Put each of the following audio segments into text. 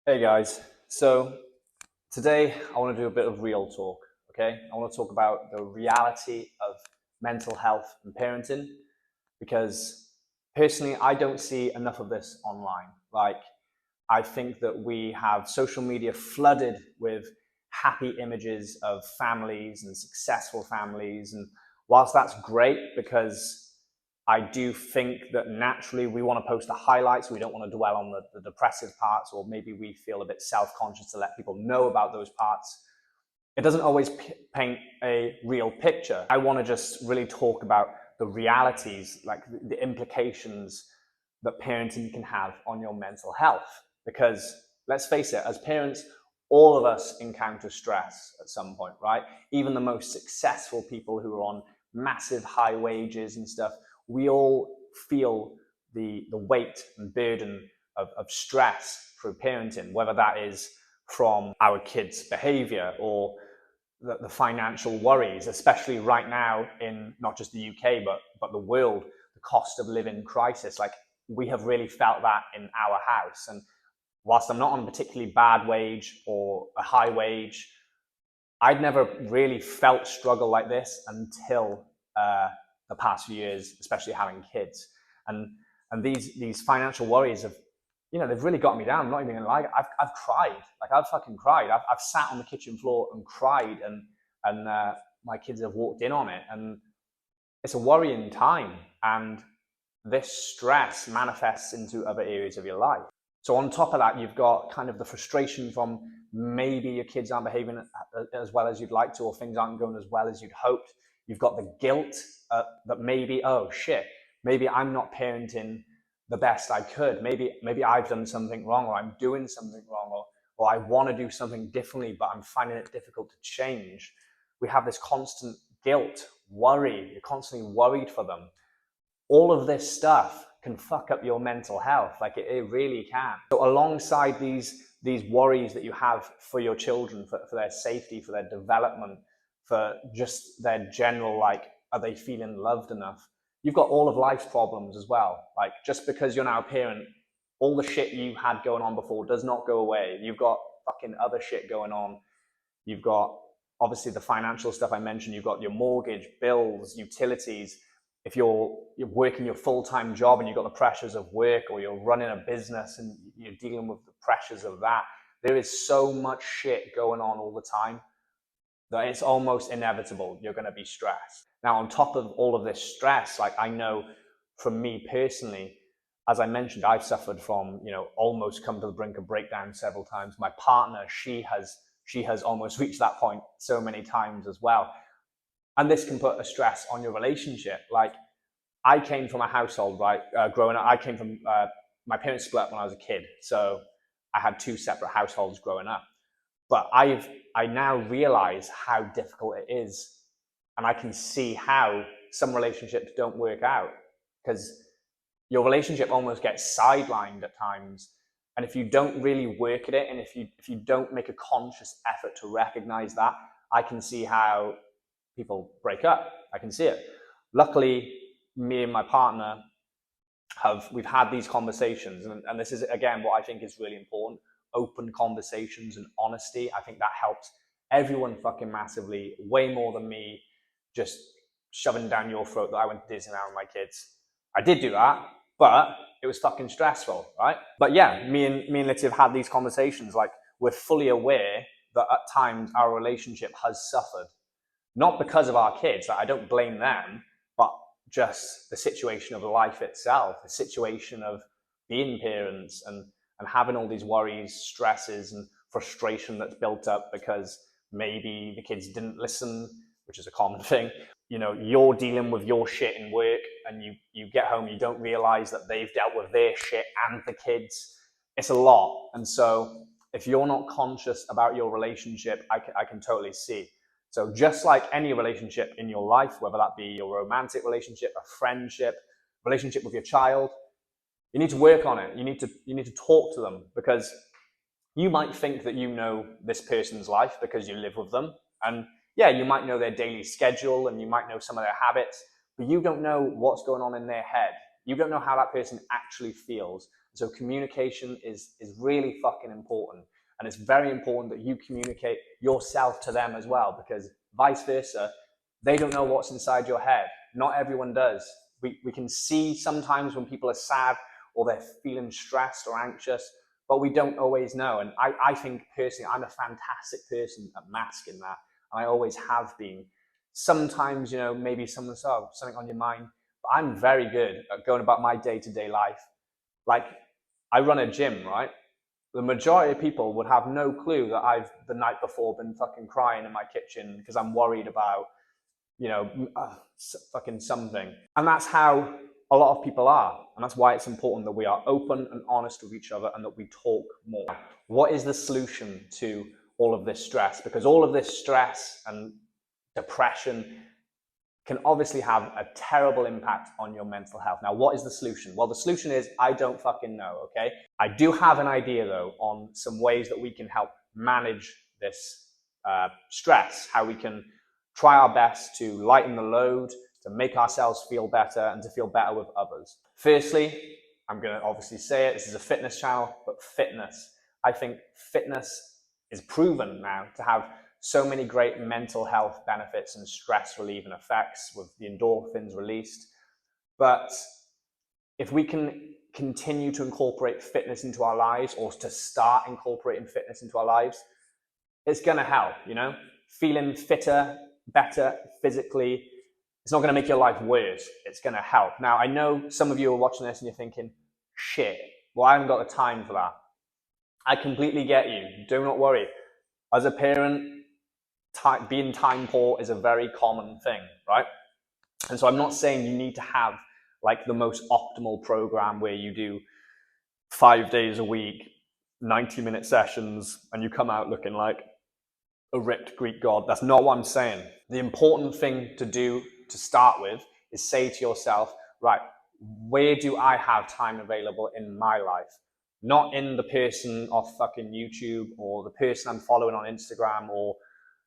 Hey guys, so today I want to do a bit of real talk, okay? I want to talk about the reality of mental health and parenting because personally I don't see enough of this online. I think that we have social media flooded with happy images of families and successful families. And whilst that's great because I do think that naturally we want to post the highlights, we don't want to dwell on the depressive parts, or maybe we feel a bit self conscious to let people know about those parts. It doesn't always paint a real picture. I want to just really talk about the realities, like the implications that parenting can have on your mental health. Because let's face it, as parents, all of us encounter stress at some point, right? Even the most successful people who are on massive high wages and stuff, we all feel the weight and burden of stress through parenting, whether that is from our kids' behavior or the financial worries, especially right now in not just the UK, but the world, the cost of living crisis. Like, we have really felt that in our house. And whilst I'm not on a particularly bad wage or a high wage, I'd never really felt struggle like this until the past few years, especially having kids. And these financial worries have, they've really got me down. I'm not even gonna lie. I've cried. Like, I've fucking cried. I've sat on the kitchen floor and cried, and my kids have walked in on it. And it's a worrying time. And this stress manifests into other areas of your life. So on top of that, you've got kind of the frustration from maybe your kids aren't behaving as well as you'd like to, or things aren't going as well as you'd hoped. You've got the guilt that maybe, oh shit, maybe I'm not parenting the best I could. Maybe I've done something wrong, or I'm doing something wrong, or I want to do something differently, but I'm finding it difficult to change. We have this constant guilt, worry. You're constantly worried for them. All of this stuff can fuck up your mental health. Like, it really can. So alongside these worries that you have for your children, for their safety, for their development, for just their general, like, are they feeling loved enough? You've got all of life's problems as well. Like, just because you're now a parent, all the shit you had going on before does not go away. You've got fucking other shit going on. You've got obviously the financial stuff I mentioned. You've got your mortgage, bills, utilities. If you're working your full-time job and you've got the pressures of work, or you're running a business and you're dealing with the pressures of that, there is so much shit going on all the time that it's almost inevitable you're going to be stressed. Now, on top of all of this stress, like, I know from me personally, as I mentioned, I've suffered from, almost come to the brink of breakdown several times. My partner, she has almost reached that point so many times as well. And this can put a stress on your relationship. Like, I came from a household, right? Growing up, I came from, my parents split up when I was a kid. So I had two separate households growing up. But I now realize how difficult it is. And I can see how some relationships don't work out because your relationship almost gets sidelined at times. And if you don't really work at it, and if you don't make a conscious effort to recognize that, I can see how people break up. I can see it. Luckily, me and my partner we've had these conversations, and this is again what I think is really important: open conversations and honesty. I think that helps everyone fucking massively, way more than me just shoving down your throat that I went to Disneyland with my kids. I did do that, but it was fucking stressful, right? But yeah, me and Litty have had these conversations. Like, we're fully aware that at times our relationship has suffered, not because of our kids. I don't blame them, but just the situation of life itself, the situation of being parents, and having all these worries, stresses, and frustration that's built up because maybe the kids didn't listen, which is a common thing. You're dealing with your shit in work, and you get home, you don't realize that they've dealt with their shit and the kids. It's a lot. And so if you're not conscious about your relationship, I can totally see. So just like any relationship in your life, whether that be your romantic relationship, a friendship, relationship with your child, you need to work on it. You need to talk to them, because you might think that you know this person's life because you live with them. And yeah, you might know their daily schedule and you might know some of their habits, but you don't know what's going on in their head. You don't know how that person actually feels. So communication is really fucking important. And it's very important that you communicate yourself to them as well, because vice versa, they don't know what's inside your head. Not everyone does. We can see sometimes when people are sad or they're feeling stressed or anxious, but we don't always know. And I think personally, I'm a fantastic person at masking that. And I always have been. Sometimes, maybe someone says, oh, something on your mind, but I'm very good at going about my day-to-day life. Like, I run a gym, right? The majority of people would have no clue that I've the night before been fucking crying in my kitchen because I'm worried about, fucking something. And that's how a lot of people are. And that's why it's important that we are open and honest with each other and that we talk more. What is the solution to all of this stress? Because all of this stress and depression can obviously have a terrible impact on your mental health. Now, what is the solution? Well, the solution is I don't fucking know, okay? I do have an idea, though, on some ways that we can help manage this stress, how we can try our best to lighten the load, to make ourselves feel better, and to feel better with others. Firstly, I'm going to obviously say it, this is a fitness channel, but fitness. I think fitness is proven now to have so many great mental health benefits and stress relieving effects with the endorphins released. But if we can continue to incorporate fitness into our lives, or to start incorporating fitness into our lives, it's going to help, feeling fitter, better physically. It's not going to make your life worse. It's going to help. Now, I know some of you are watching this and you're thinking, shit, well, I haven't got the time for that. I completely get you. Do not worry. As a parent, being time poor is a very common thing, right? And so I'm not saying you need to have like the most optimal program where you do 5 days a week, 90-minute sessions, and you come out looking like a ripped Greek god. That's not what I'm saying. The important thing to do to start with is say to yourself, right, where do I have time available in my life? Not in the person off fucking YouTube or the person I'm following on Instagram or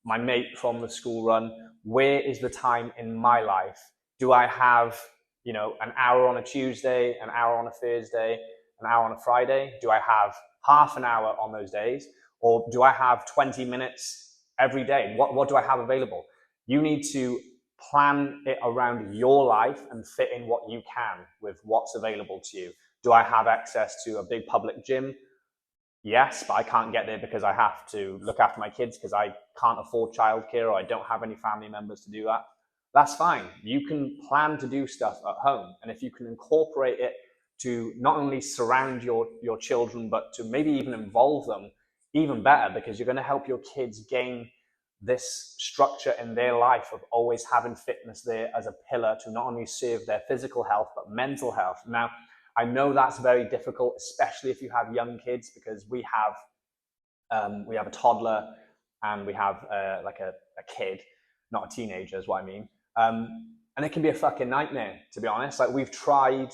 my mate from the school run. Where is the time in my life? Do I have, an hour on a Tuesday, an hour on a Thursday, an hour on a Friday? Do I have half an hour on those days? Or do I have 20 minutes every day? What do I have available? You need to plan it around your life and fit in what you can with what's available to you. Do I have access to a big public gym? Yes, but I can't get there because I have to look after my kids because I can't afford childcare or I don't have any family members to do that. That's fine. You can plan to do stuff at home. And if you can incorporate it to not only surround your children, but to maybe even involve them, even better, because you're going to help your kids gain this structure in their life of always having fitness there as a pillar to not only serve their physical health, but mental health. Now, I know that's very difficult, especially if you have young kids, because we have a toddler and we have like a kid, not a teenager is what I mean. And it can be a fucking nightmare, to be honest. Like, we've tried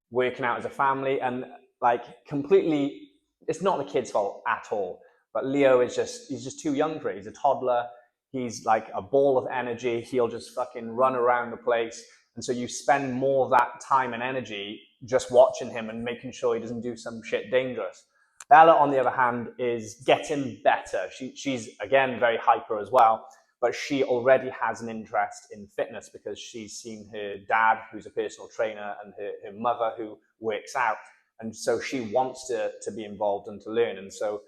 working out as a family and like completely, it's not the kid's fault at all. But Leo he's just too young for it. He's a toddler. He's like a ball of energy. He'll just fucking run around the place. And so you spend more of that time and energy just watching him and making sure he doesn't do some shit dangerous. Bella, on the other hand, is getting better. She's, again, very hyper as well, but she already has an interest in fitness because she's seen her dad, who's a personal trainer, and her mother, who works out. And so she wants to be involved and to learn. And so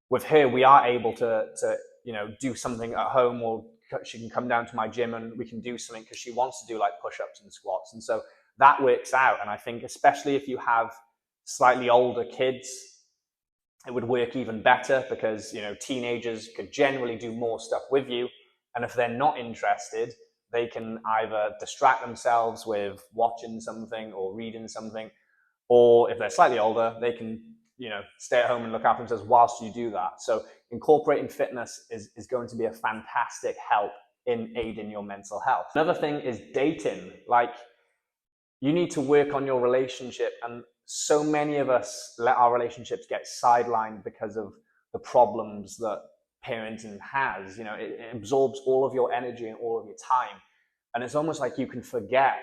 with her, we are able to do something at home, or she can come down to my gym and we can do something because she wants to do like push-ups and squats. And so that works out. And I think especially if you have slightly older kids, it would work even better because, teenagers could generally do more stuff with you. And if they're not interested, they can either distract themselves with watching something or reading something, or if they're slightly older, they can stay at home and look after themselves whilst you do that. So incorporating fitness is going to be a fantastic help in aiding your mental health. Another thing is dating. Like, you need to work on your relationship, and so many of us let our relationships get sidelined because of the problems that parenting has. It absorbs all of your energy and all of your time, and it's almost like you can forget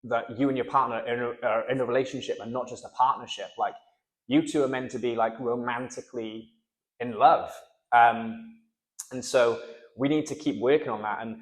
that you and your partner are in a relationship and not just a partnership. Like, you two are meant to be like romantically in love. And so we need to keep working on that. And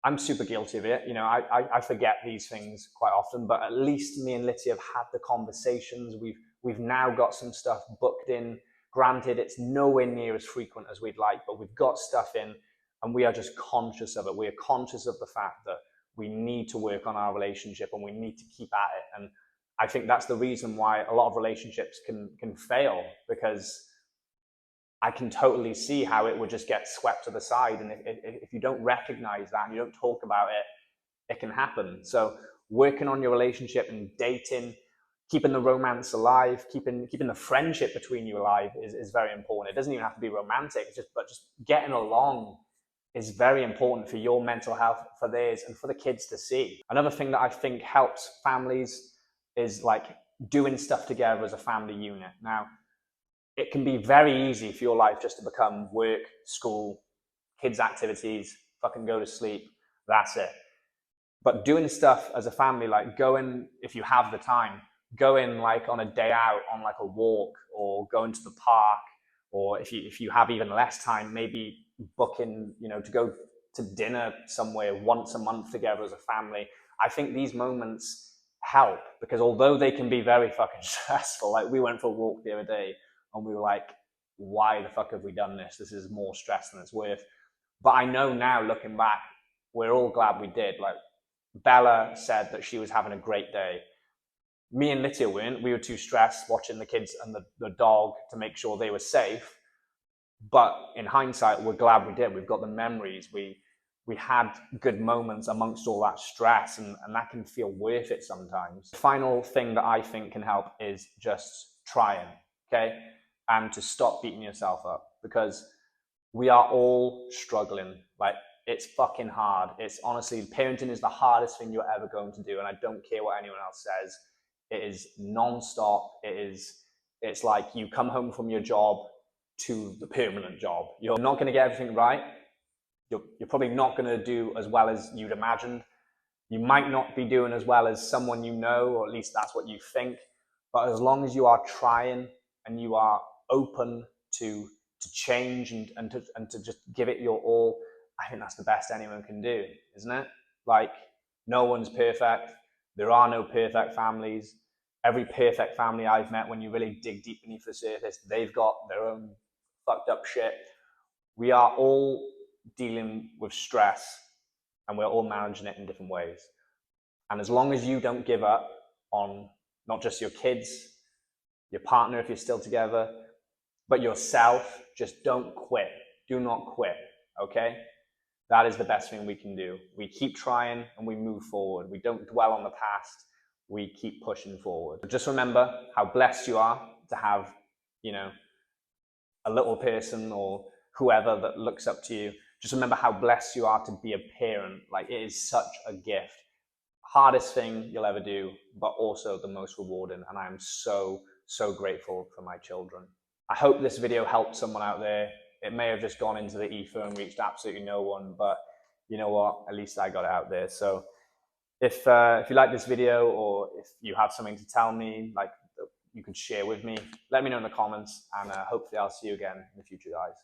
I'm super guilty of it. You know, I forget these things quite often, but at least me and Litty have had the conversations. We've now got some stuff booked in. Granted, it's nowhere near as frequent as we'd like, but we've got stuff in, and we are just conscious of it. We are conscious of the fact that we need to work on our relationship and we need to keep at it. And I think that's the reason why a lot of relationships can fail, because I can totally see how it would just get swept to the side. And if you don't recognize that and you don't talk about it, it can happen. So working on your relationship and dating, keeping the romance alive, keeping the friendship between you alive is very important. It doesn't even have to be romantic, but just getting along is very important for your mental health, for theirs, and for the kids to see. Another thing that I think helps families is like doing stuff together as a family unit. Now, it can be very easy for your life just to become work, school, kids' activities, fucking go to sleep, that's it. But doing stuff as a family, like going, if you have the time, going like on a day out on like a walk, or going to the park, or if you have even less time, maybe booking, you know, to go to dinner somewhere once a month together as a family. I think these moments help, because although they can be very fucking stressful, like we went for a walk the other day and we were like, why the fuck have we done this? This is more stress than it's worth. But I know now, looking back, we're all glad we did. Like, Bella said that she was having a great day. Me and Lydia weren't. We were too stressed watching the kids and the dog to make sure they were safe. But in hindsight, we're glad we did. We've got the memories. We had good moments amongst all that stress, and that can feel worth it sometimes. The final thing that I think can help is just trying, okay? And to stop beating yourself up, because we are all struggling. Like, it's fucking hard. It's honestly, parenting is the hardest thing you're ever going to do. And I don't care what anyone else says. It is non-stop. It's like you come home from your job to the permanent job. You're not going to get everything right. You're probably not going to do as well as you'd imagined. You might not be doing as well as someone you know, or at least that's what you think. But as long as you are trying and you are open to change and to just give it your all, I think that's the best anyone can do, isn't it? Like, no one's perfect. There are no perfect families. Every perfect family I've met, when you really dig deep beneath the surface, they've got their own fucked up shit. We are all dealing with stress, and we're all managing it in different ways. And as long as you don't give up on not just your kids, your partner if you're still together, but yourself, just don't quit. Do not quit, okay? That is the best thing we can do. We keep trying and we move forward. We don't dwell on the past. We keep pushing forward. Just remember how blessed you are to have, you know, a little person or whoever that looks up to you. Just remember how blessed you are to be a parent. Like, it is such a gift. Hardest thing you'll ever do, but also the most rewarding. And I am so, so grateful for my children. I hope this video helped someone out there. It may have just gone into the ether and reached absolutely no one, but you know what? At least I got it out there. So if you like this video, or if you have something to tell me, like, you could share with me, let me know in the comments, and hopefully I'll see you again in the future, guys.